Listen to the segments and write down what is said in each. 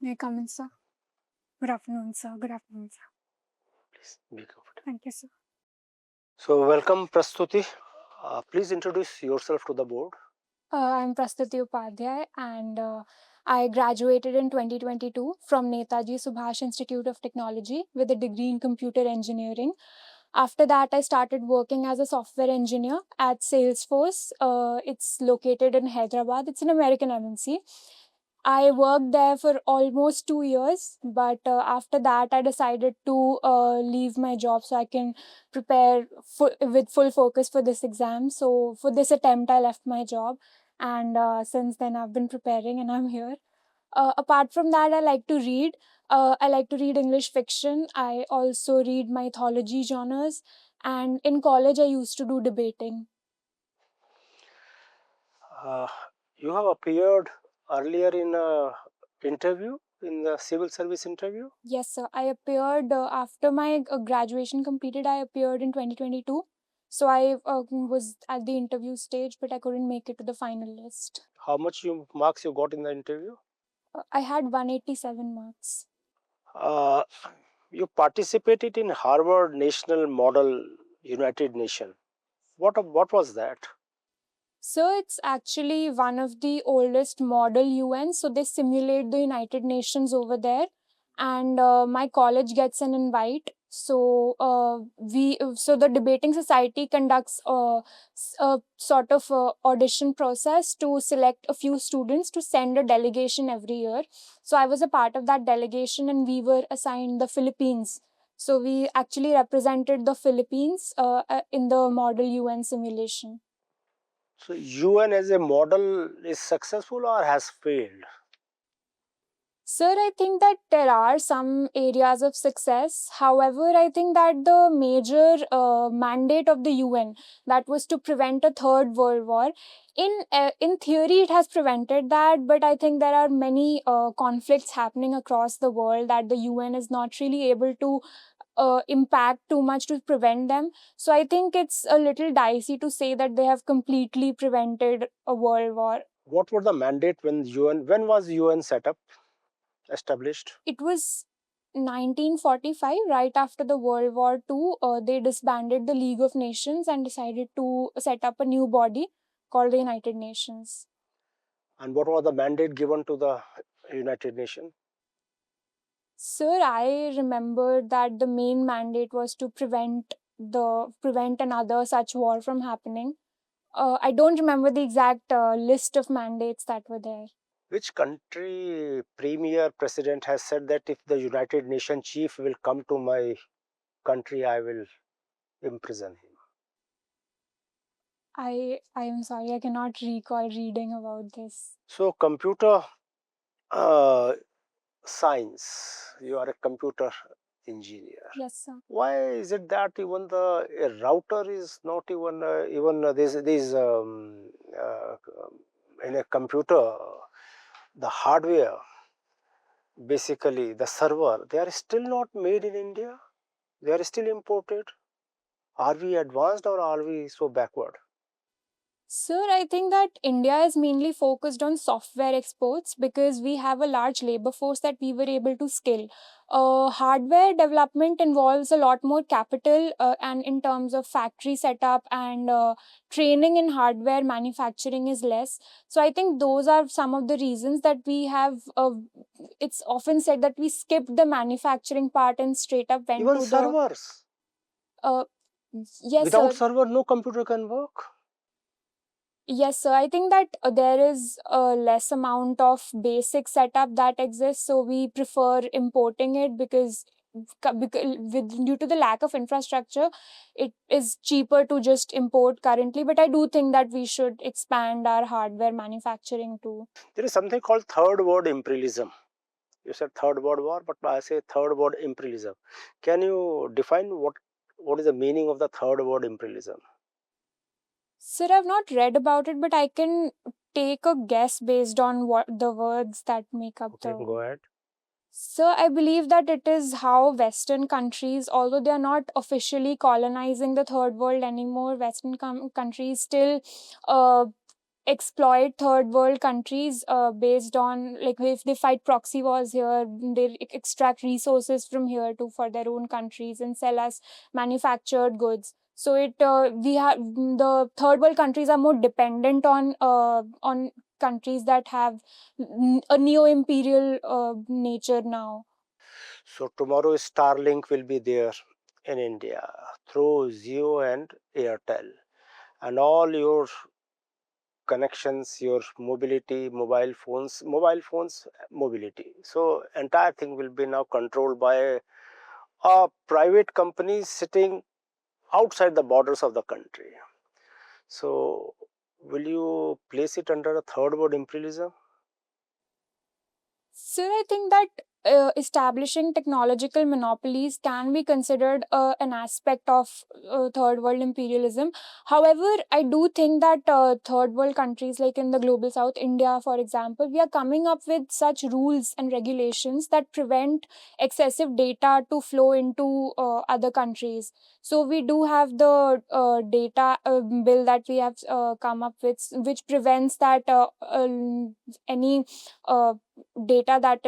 May I come in, sir? Good afternoon, sir. Good afternoon, sir. Please be comfortable. Thank you, sir. So, welcome Prastuti. Please introduce yourself to the board. I'm Prastuti Upadhaya, and I graduated in 2022 from Netaji Subhash Institute of Technology with a degree in computer engineering. After that, I started working as a software engineer at Salesforce. It's located in Hyderabad. It's an American MNC. I worked there for almost 2 years, but after that, I decided to leave my job so I can prepare with full focus for this exam. So, for this attempt, I left my job, and since then, I've been preparing and I'm here. Apart from that, I like to read. I like to read English fiction. I also read mythology genres, and in college, I used to do debating. You have appeared earlier in a interview, in the civil service interview. Yes, sir. I appeared after my graduation completed. I appeared in 2022. So I was at the interview stage, but I couldn't make it to the final list. How much marks you got in the interview? I had 187 marks. Uh, you participated in Harvard National Model United Nation. What was that? So it's actually one of the oldest model UN. So they simulate the United Nations over there, and my college gets an invite. So the debating society conducts a sort of audition process to select a few students to send a delegation every year. So I was a part of that delegation, and we were assigned the Philippines. So we actually represented the Philippines in the model UN simulation. So, UN as a model is successful or has failed? Sir, I think that there are some areas of success. However, I think that the major mandate of the UN, that was to prevent a third world war, in theory it has prevented that, but I think there are many conflicts happening across the world that the UN is not really able to impact too much to prevent them. So I think it's a little dicey to say that they have completely prevented a world war. What was the mandate when UN? When was UN set up, established? It was 1945, right after the World War II. They disbanded the League of Nations and decided to set up a new body called the United Nations. And what was the mandate given to the United Nations? Sir, I remember that the main mandate was to prevent another such war from happening. I don't remember the exact list of mandates that were there. Which country premier president has said that if the United Nations chief will come to my country, I will imprison him? I am sorry, I cannot recall reading about this. So, computer science, you are a computer engineer. Yes, sir. Why is it that even a router is not even this in a computer, the hardware, basically the server, they are still not made in India? They are still imported? Are we advanced or are we so backward? Sir, I think that India is mainly focused on software exports because we have a large labor force that we were able to skill. Hardware development involves a lot more capital, and in terms of factory setup and training in hardware manufacturing is less. So I think those are some of the reasons that we have. It's often said that we skipped the manufacturing part and straight up went Even to servers. Uh, yes, Without sir. server, no computer can work. Yes, so I think that there is a less amount of basic setup that exists, so we prefer importing it because due to the lack of infrastructure, it is cheaper to just import currently. But I do think that we should expand our hardware manufacturing too. There is something called third world imperialism. You said third world war, but I say third world imperialism. Can you define what is the meaning of the third world imperialism? Sir, I've not read about it, but I can take a guess based on what the words that make up Okay, go ahead. So I believe that it is how Western countries, although they are not officially colonizing the third world anymore, Western countries still uh, exploit third world countries based on, like, if they fight proxy wars here, they extract resources from here to for their own countries and sell us manufactured goods. So it we have the third world countries are more dependent on countries that have a neo imperial nature now. So tomorrow Starlink will be there in India through Jio and Airtel, and all your connections, your mobility, mobile phones mobility. So entire thing will be now controlled by a private company sitting outside the borders of the country. So will you place it under a third world imperialism? So I think that establishing technological monopolies can be considered an aspect of third world imperialism. However, I do think that third world countries, like in the global south, India, for example, we are coming up with such rules and regulations that prevent excessive data to flow into other countries. So we do have the data bill that we have come up with, which prevents that any uh, data that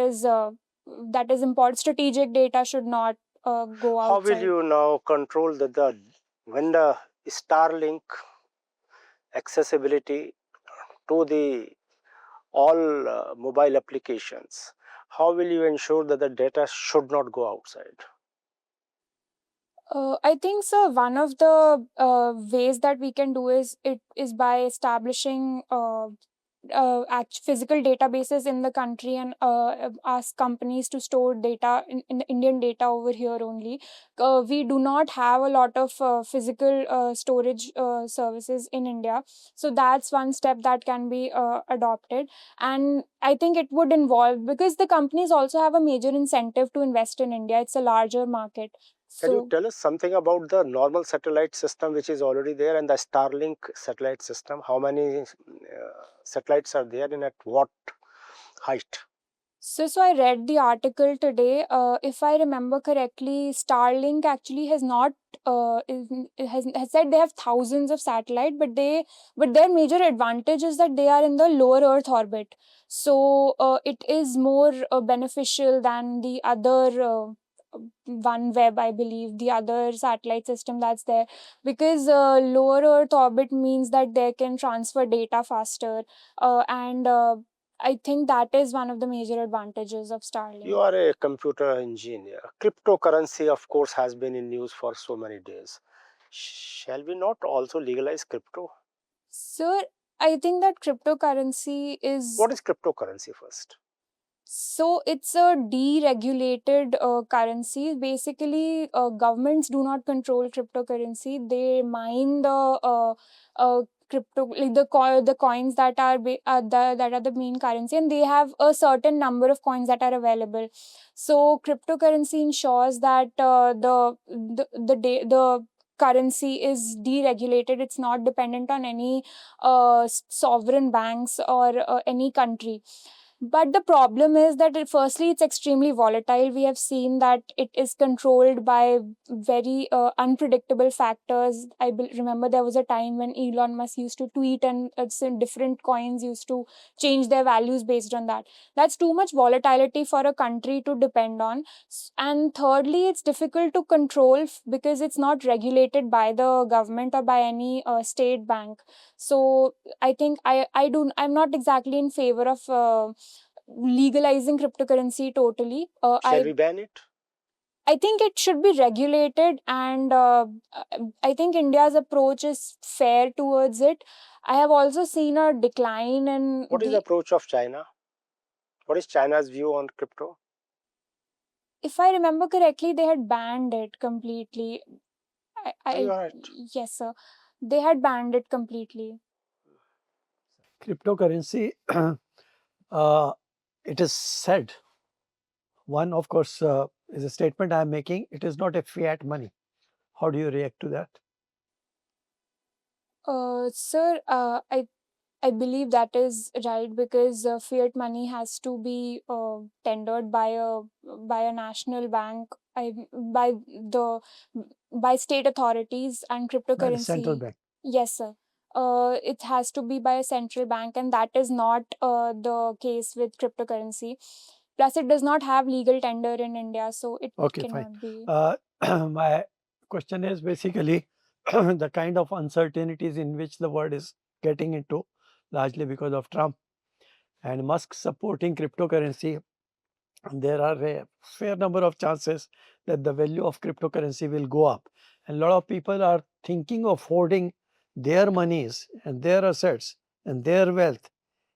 is important, strategic data should not go How will outside. you now control the when the Starlink accessibility to the all mobile applications? How will you ensure that the data should not go outside? I think so. One of the ways that we can do is by establishing physical databases in the country and ask companies to store data in the Indian data over here only. We do not have a lot of physical storage services in India. So that's one step that can be adopted. And I think it would involve, because the companies also have a major incentive to invest in India, it's a larger market. Can you So tell us something about the normal satellite system which is already there and the Starlink satellite system? How many satellites are there and at what height? So I read the article today. If I remember correctly, Starlink actually has not has said they have thousands of satellite, but their major advantage is that they are in the lower Earth orbit. So it is more beneficial than the other. OneWeb, I believe, the other satellite system that's there, because lower Earth orbit means that they can transfer data faster, and I think that is one of the major advantages of You Starlink. are a computer engineer. Cryptocurrency, of course, has been in news for so many days. Shall we not also legalize crypto? So I think that cryptocurrency is, What is cryptocurrency first? so it's a deregulated currency. Basically, governments do not control cryptocurrency. They mine the crypto, like the coins that are that are the main currency, and they have a certain number of coins that are available. So cryptocurrency ensures that the currency is deregulated. It's not dependent on any sovereign banks or any country. But the problem is that firstly, it's extremely volatile. We have seen that it is controlled by very unpredictable factors. Remember there was a time when Elon Musk used to tweet, and different coins used to change their values based on that. That's too much volatility for a country to depend on. And thirdly, it's difficult to control because it's not regulated by the government or by any state bank. So I think I'm not exactly in favor of legalizing cryptocurrency totally. Shall we ban it? I think it should be regulated, and I think India's approach is fair towards it. I have also seen a decline in What is the the. approach of China? What is China's view on crypto? If I remember correctly, they had banned it completely. Are you I right? Yes, sir. They had banned it completely. Cryptocurrency, uh, it is said, one, of course, is a statement I am making, it is not a fiat money. How do you react to that? Sir, I believe that is right, because fiat money has to be tendered by a national bank, by the by state authorities, and By the central cryptocurrency. bank. Yes, sir. it has to be by a central bank, and that is not the case with cryptocurrency. Plus, it does not have legal tender in India, so it Okay, fine. cannot be. My question is basically the kind of uncertainties in which the world is getting into, largely because of Trump and Musk supporting cryptocurrency. There are a fair number of chances that the value of cryptocurrency will go up. And a lot of people are thinking of hoarding their monies and their assets and their wealth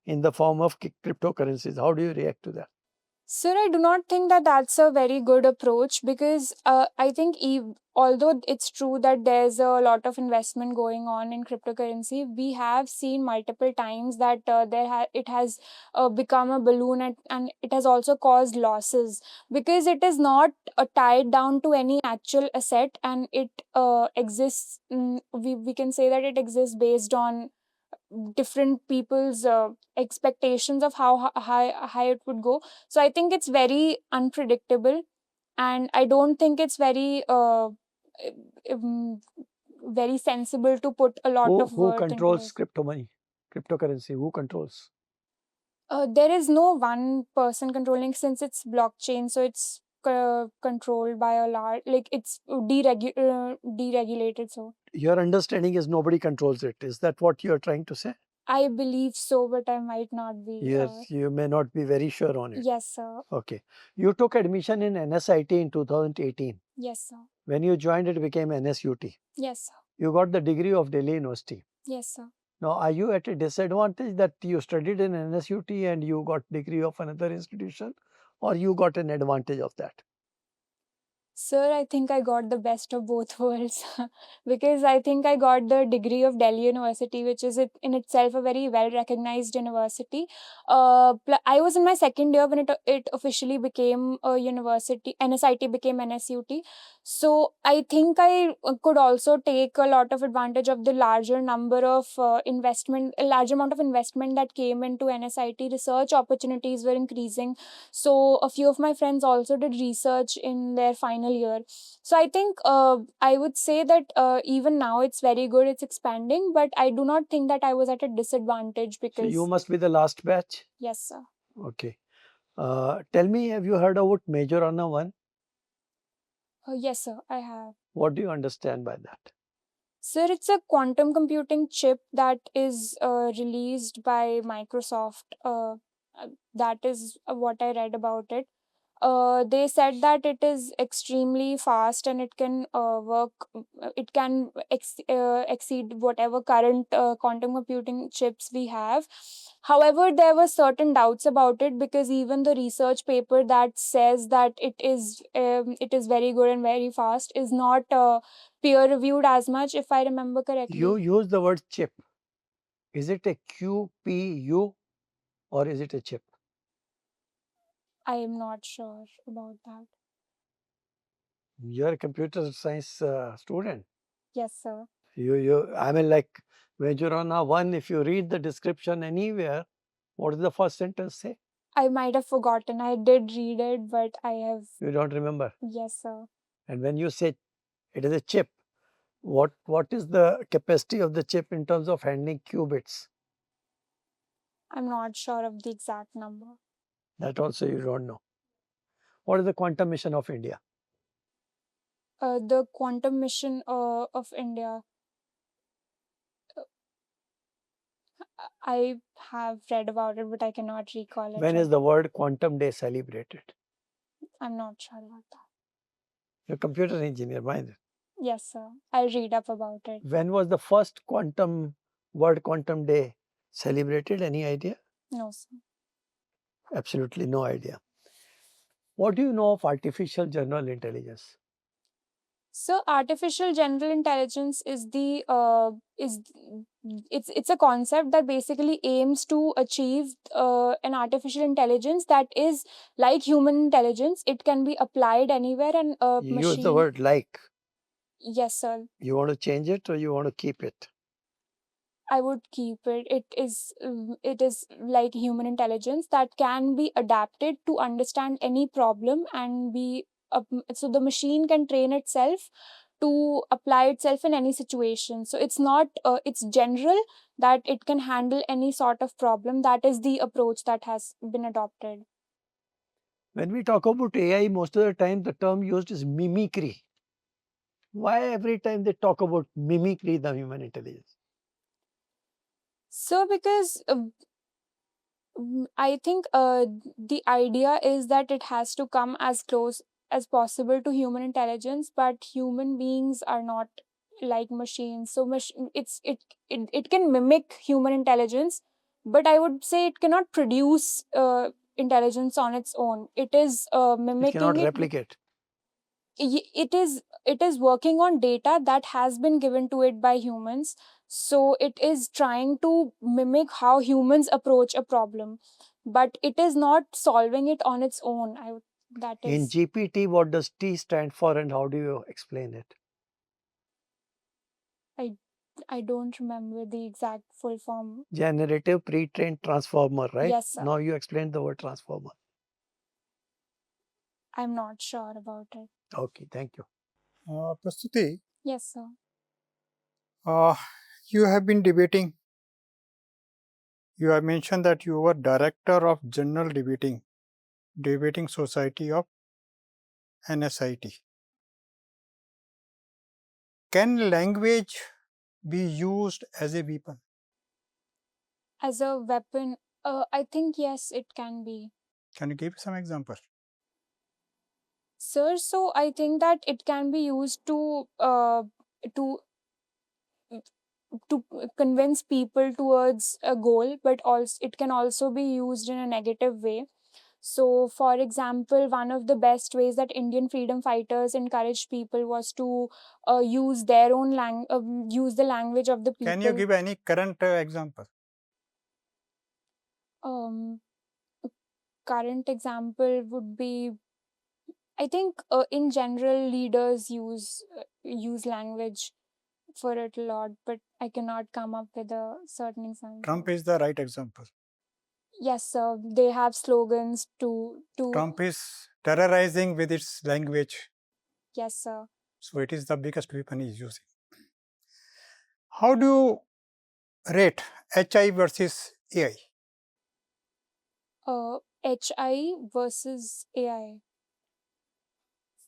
in the form of cryptocurrencies. How do you react to that? Sir, I do not think that that's a very good approach, because I think although it's true that there's a lot of investment going on in cryptocurrency, we have seen multiple times that it has become a balloon, and it has also caused losses, because it is not tied down to any actual asset, and it exists. We can say that it exists based on different people's expectations of how high it would go. So I think it's very unpredictable, and I don't think it's um, very sensible to put a lot of Who worth into controls it. crypto money, cryptocurrency? Who controls? There is no one person controlling, since it's blockchain, so it's controlled by a large, like it's deregulated. So Your understanding is nobody controls it. Is that what you are trying to say? I believe so, but I might not be. Yes, you may not be very sure on it. Yes, sir. Okay. You took admission in NSIT in 2018. Yes, sir. When you joined, it became NSUT. Yes, sir. You got the degree of Delhi University. Yes, sir. Now, are you at a disadvantage that you studied in NSUT and you got degree of another institution, or you got an advantage of that? Sir, I think I got the best of both worlds, because I think I got the degree of Delhi University, which is in itself a very well recognized university. I was in my second year when it officially became a university. NSIT became NSUT. So I think I could also take a lot of advantage of the larger number of a large amount of investment that came into NSIT. Research opportunities were increasing. So a few of my friends also did research in their final year. So I think I would say that even now it's very good, it's expanding, but I do not think that I was at a disadvantage, So because you must be the last batch. yes, sir. Okay. Tell me, have you heard about Majorana 1? Yes, sir, I have. What do you understand by that? Sir, it's a quantum computing chip that is released by Microsoft. That is what I read about it. They said that it is extremely fast, and it can it can exceed whatever current quantum computing chips we have. However, there were certain doubts about it, because even the research paper that says that it is very good and very fast is not peer reviewed as much, if I remember correctly. You use the word chip. Is it a QPU or is it a chip? I am not sure about that. You're a computer science student. Yes, sir. I mean, like Majorana 1, if you read the description anywhere, what does the first sentence say? I might have forgotten. I did read it, but I have. You don't remember. Yes, sir. And when you say it is a chip, what is the capacity of the chip in terms of handling qubits? I'm not sure of the exact number. That also you don't know. What is the quantum mission of India? The quantum mission of India. I have read about it, but I cannot recall it. When is the World Quantum Day celebrated? I'm not sure about that. You're a computer engineer, mind it. Yes, sir. I'll read up about it. When was the first World Quantum Day celebrated? Any idea? No, sir. Absolutely no idea. What do you know of artificial general intelligence? So artificial general intelligence is it's a concept that basically aims to achieve an artificial intelligence that is like human intelligence. It can be applied anywhere, and a You machine. use the word like. Yes, sir. You want to change it or you want to keep it? I would keep it. It is like human intelligence that can be adapted to understand any problem and be so the machine can train itself to apply itself in any situation. So it's not, it's general, that it can handle any sort of problem. That is the approach that has been adopted. When we talk about AI, most of the time the term used is mimicry. Why every time they talk about mimicry, the human intelligence? So because I think the idea is that it has to come as close as possible to human intelligence, but human beings are not like machines. So it can mimic human intelligence, but I would say it cannot produce intelligence on its own. It is It mimicking cannot it. replicate. It is working on data that has been given to it by humans, so it is trying to mimic how humans approach a problem, but it is not solving it on its own. That In is, GPT, what does T stand for and how do you explain it? i I don't remember the exact full form. Generative pre-trained transformer, right? Yes, sir. Now you explained the word transformer. I'm not sure about it. Okay, thank you. Prastuti, Yes, sir. you have been debating. You have mentioned that you were director of General Debating Society of NSIT. Can language be used as a weapon? As a weapon, I think yes, it can be. Can you give some example? Sir, so I think that it can be used to to convince people towards a goal, but also it can also be used in a negative way. So, for example, one of the best ways that Indian freedom fighters encouraged people was to use their own use the language of the Can you people. give any current example? Um, Current example would be, I think, in general, leaders use language for it a lot, but I cannot come up with a certain example. Trump is the right example. Yes, sir. They have slogans to. Trump is terrorizing with its language. Yes, sir. So it is the biggest weapon he is using. How do you rate HI versus AI? HI versus AI.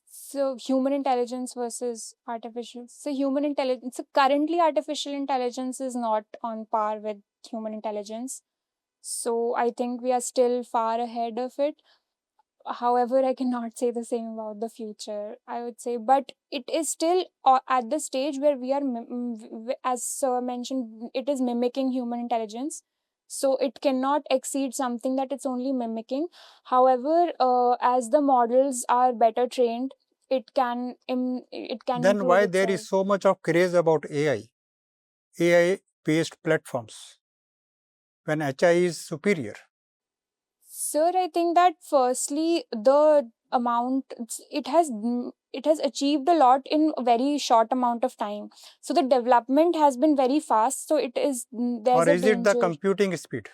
So human intelligence versus artificial. So human intelligence. So currently, artificial intelligence is not on par with human intelligence. So I think we are still far ahead of it. However, I cannot say the same about the future, I would say, but it is still at the stage where we are, as sir mentioned, it is mimicking human intelligence. So it cannot exceed something that it's only mimicking. However, as the models are better trained, it can Then improve why there itself. is so much of craze about AI based platforms when HI is superior? Sir, I think that firstly, the amount it has achieved a lot in a very short amount of time. So the development has been very fast. So there's Or a is it the danger computing speed?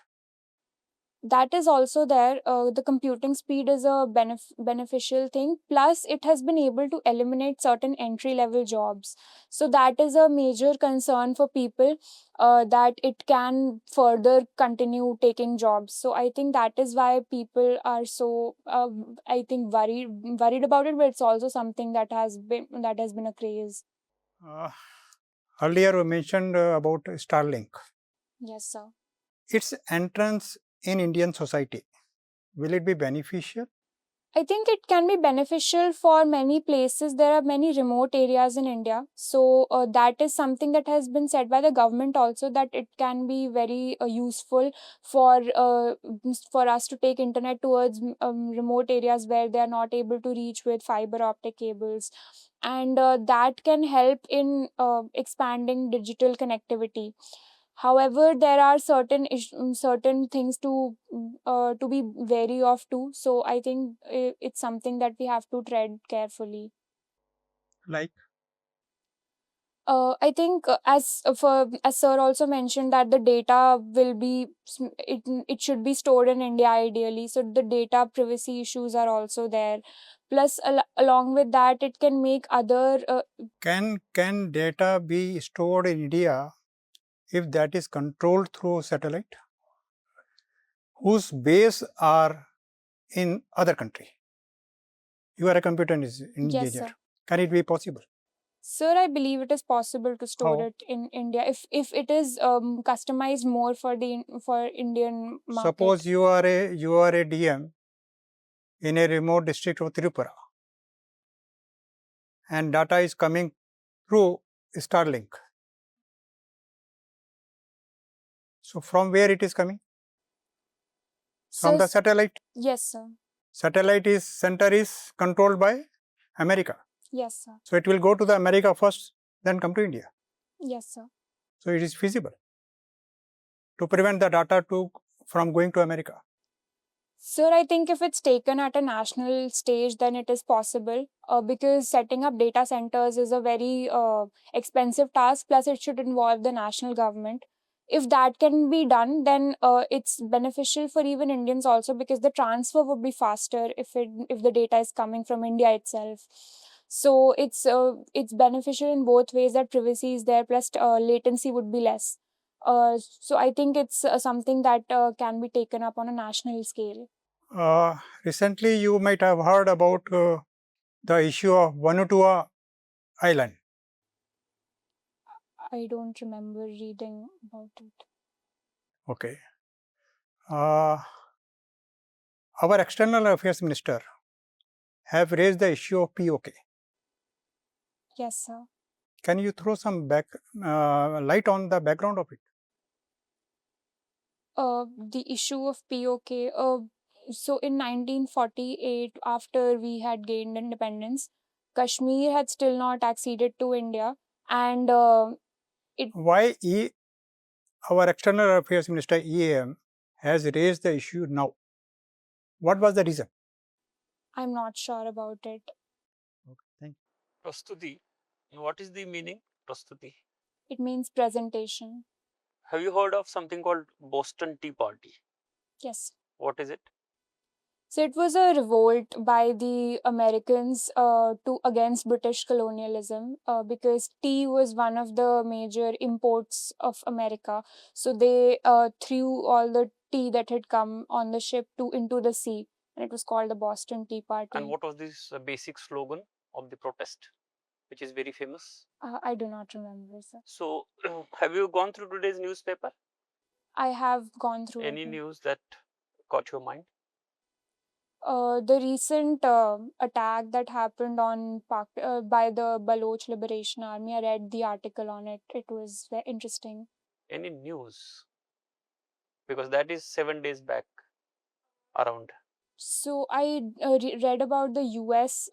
that is also there. The computing speed is a beneficial thing. Plus, it has been able to eliminate certain entry level jobs. So that is a major concern for people, that it can further continue taking jobs. So I think that is why people are so, I think, worried about it. But it's also something that has been a craze. Uh, Earlier we mentioned about Starlink. Yes, sir. Its entrance in Indian society, will it be beneficial? I think it can be beneficial for many places. There are many remote areas in India. So that is something that has been said by the government also, that it can be very useful for us to take internet towards remote areas where they are not able to reach with fiber optic cables. And that can help in expanding digital connectivity. However, there are certain things to be wary of too. So I think it's something that we have to tread carefully. Like? I think as Sir also mentioned that the data will be it should be stored in India ideally. So the data privacy issues are also there. Plus, along with that, it can make other. Can data be stored in India if that is controlled through satellite, whose base are in other country? You are a computer engineer. Yes, sir. Can it be possible? Sir, I believe it is possible to store How? it in India if it is customized more for Indian market. Suppose you are a DM in a remote district of Tripura, and data is coming through Starlink. So from where it is coming? From the satellite. Yes, sir. Satellite center is controlled by America. Yes, sir. So it will go to the America first, then come to India. Yes, sir. So it is feasible to prevent the data from going to America. Sir, I think if it's taken at a national stage, then it is possible because setting up data centers is a very expensive task, plus it should involve the national government. If that can be done, then it's beneficial for even Indians also because the transfer would be faster if the data is coming from India itself. So it's beneficial in both ways that privacy is there, plus latency would be less. So I think it's something that can be taken up on a national scale. Recently, you might have heard about the issue of Vanuatu Island. I don't remember reading about it. Okay. Our External Affairs Minister have raised the issue of POK. Yes, sir. Can you throw some light on the background of it? The issue of POK. So in 1948, after we had gained independence, Kashmir had still not acceded to India, and Why our External Affairs Minister EAM has raised the issue now? What was the reason? I'm not sure about it. Okay, thank you. Prastuti. What is the meaning, Prastuti? It means presentation. Have you heard of something called Boston Tea Party? Yes. What is it? So it was a revolt by the Americans against British colonialism because tea was one of the major imports of America. So they threw all the tea that had come on the ship into the sea, and it was called the Boston Tea Party. And what was this basic slogan of the protest, which is very famous? I do not remember, sir. So, have you gone through today's newspaper? I have gone through Any it. news that caught your mind? The recent attack that happened on by the Baloch Liberation Army, I read the article on it. It was very interesting. Any news? Because that is 7 days back around. So I read about the US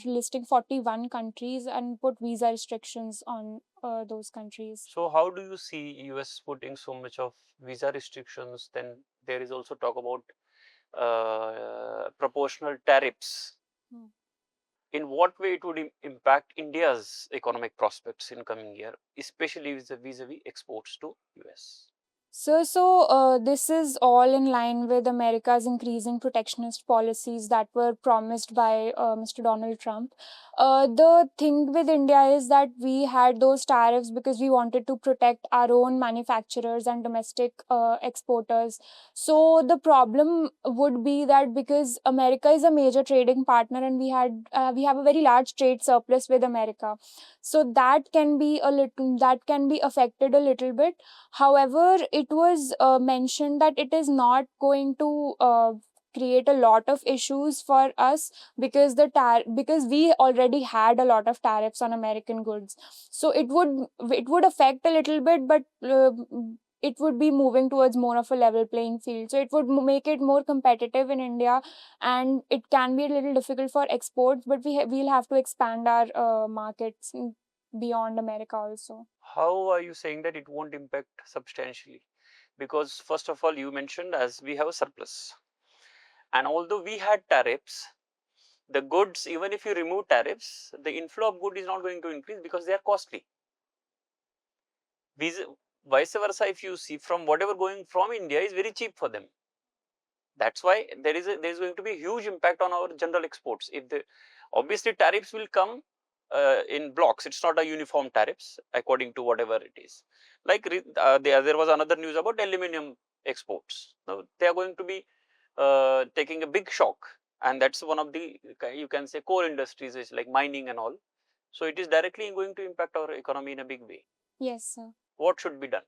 listing 41 countries and put visa restrictions on those countries. So how do you see US putting so much of visa restrictions? Then there is also talk about proportional tariffs. In what way it would impact India's economic prospects in coming year, especially vis-a-vis exports to US? So this is all in line with America's increasing protectionist policies that were promised by Mr. Donald Trump. The thing with India is that we had those tariffs because we wanted to protect our own manufacturers and domestic exporters. So the problem would be that because America is a major trading partner and we have a very large trade surplus with America, so that can be affected a little bit. However, it was mentioned that it is not going to create a lot of issues for us because because we already had a lot of tariffs on American goods. So it would affect a little bit, but it would be moving towards more of a level playing field. So it would make it more competitive in India, and it can be a little difficult for exports, but we'll have to expand our markets beyond America also. How are you saying that it won't impact substantially? Because first of all, you mentioned as we have a surplus, and although we had tariffs, the goods, even if you remove tariffs, the inflow of good is not going to increase because they are costly. Vice versa, if you see, from whatever going from India is very cheap for them. That's why there is going to be a huge impact on our general exports. If the obviously tariffs will come in blocks, it's not a uniform tariffs according to whatever it is. Like there was another news about aluminum exports. Now they are going to be taking a big shock, and that's one of the, you can say, core industries, is like mining and all. So it is directly going to impact our economy in a big way. Yes, sir. What should be done?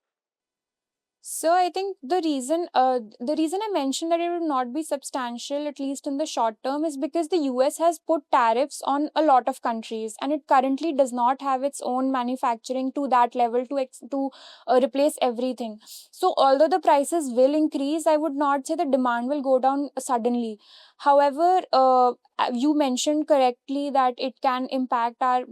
So I think the reason I mentioned that it would not be substantial, at least in the short term, is because the US has put tariffs on a lot of countries, and it currently does not have its own manufacturing to that level to replace everything. So although the prices will increase, I would not say the demand will go down suddenly. However, you mentioned correctly that it can impact our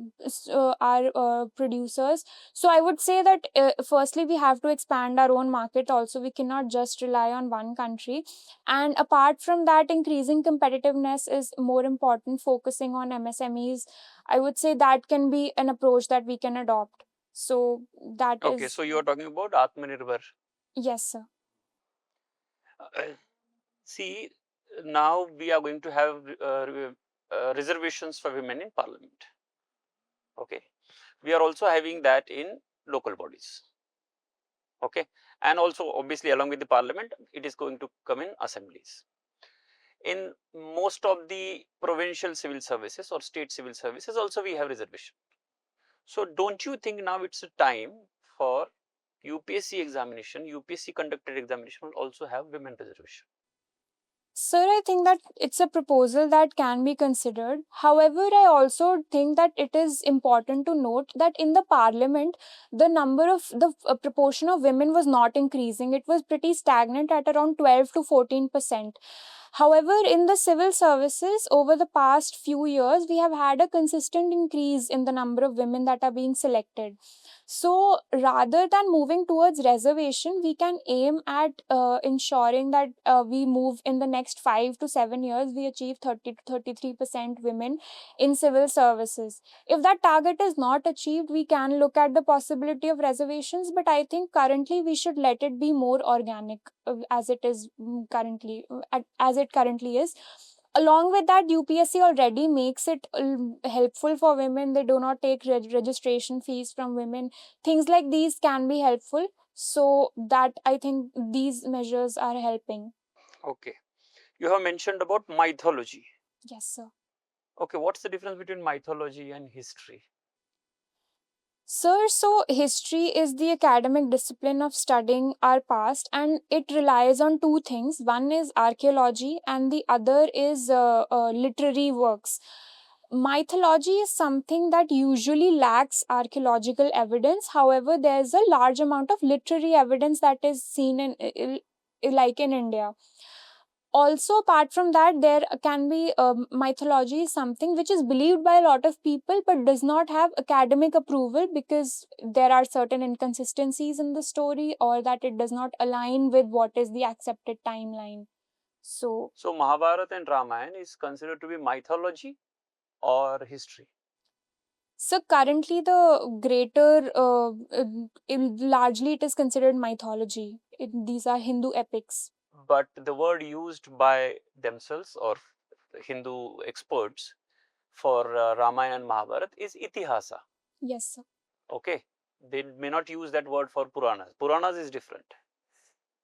producers. So I would say that firstly, we have to expand our own market also. We cannot just rely on one country. And apart from that, increasing competitiveness is more important, focusing on MSMEs. I would say that can be an approach that we can adopt. So that Okay, is. so you are talking about Atmanirbhar. Yes, sir. See, now we are going to have reservations for women in parliament. Okay, we are also having that in local bodies. Okay, and also obviously along with the parliament, it is going to come in assemblies. In most of the provincial civil services or state civil services also we have reservation. So don't you think now it's a time for UPSC examination, UPSC conducted examination will also have women reservation? Sir, I think that it's a proposal that can be considered. However, I also think that it is important to note that in the parliament, the proportion of women was not increasing. It was pretty stagnant at around 12 to 14%. However, in the civil services, over the past few years, we have had a consistent increase in the number of women that are being selected. So rather than moving towards reservation, we can aim at ensuring that we move in the next 5 to 7 years, we achieve 30 to 33% women in civil services. If that target is not achieved, we can look at the possibility of reservations, but I think currently we should let it be more organic as it is currently, as it currently is. Along with that, UPSC already makes it helpful for women. They do not take registration fees from women. Things like these can be helpful. So that I think these measures are helping. Okay, you have mentioned about mythology. Yes, sir. Okay, what's the difference between mythology and history? Sir, so history is the academic discipline of studying our past, and it relies on two things. One is archaeology, and the other is literary works. Mythology is something that usually lacks archaeological evidence. However, there's a large amount of literary evidence that is seen like in India. Also, apart from that, there can be mythology, something which is believed by a lot of people but does not have academic approval because there are certain inconsistencies in the story, or that it does not align with what is the accepted timeline. So Mahabharata and Ramayana is considered to be mythology or history? So currently, the greater, largely it is considered mythology. These are Hindu epics. But the word used by themselves or Hindu experts for Ramayana and Mahabharata is itihasa. Yes, sir. Okay, they may not use that word for Puranas. Puranas is different.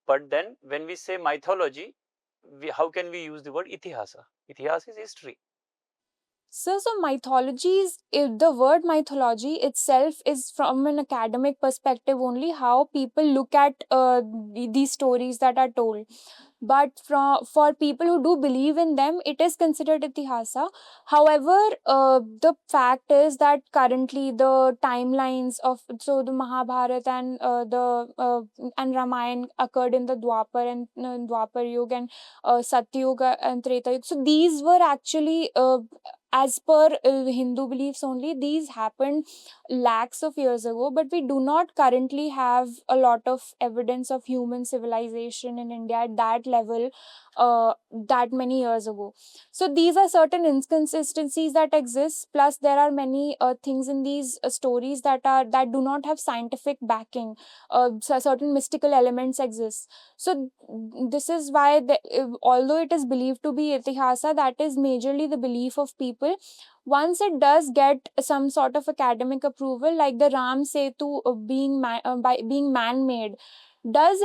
But then when we say mythology, how can we use the word itihasa? Itihas is history. So mythologies, if the word mythology itself is from an academic perspective only, how people look at these stories that are told. But for people who do believe in them, it is considered itihasa. However, the fact is that currently the timelines of the Mahabharata and Ramayana occurred in the Dwapar and Dwapar Yuga and Satyuga and Treta Yuga. So these were actually as per Hindu beliefs only, these happened lakhs of years ago, but we do not currently have a lot of evidence of human civilization in India at that level that many years ago. So these are certain inconsistencies that exist. Plus, there are many things in these stories that do not have scientific backing. So certain mystical elements exist. So this is why, although it is believed to be itihasa, that is majorly the belief of people. Once it does get some sort of academic approval, like the Ram Setu being man-made, does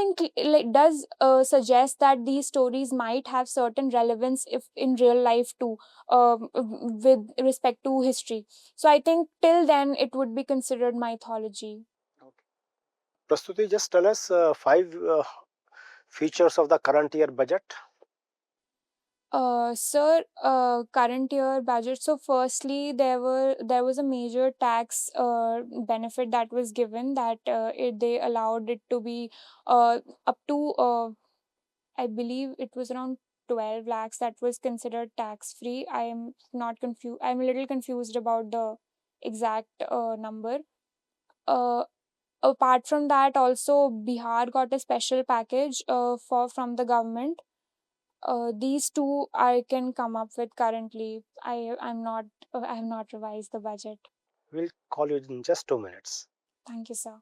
suggest that these stories might have certain relevance if in real life too, with respect to history. So I think till then it would be considered mythology. Prastuti, just tell us 5 features of the current year budget. Sir, current year budget. So, firstly, there was a major tax benefit that was given, that they allowed it to be up to I believe it was around 12 lakhs that was considered tax free. I am not confused. I'm a little confused about the exact number. Uh, Apart from that, also Bihar got a special package from the government. These two I can come up with currently. I have not revised the budget. We'll call you in just 2 minutes. Thank you, sir.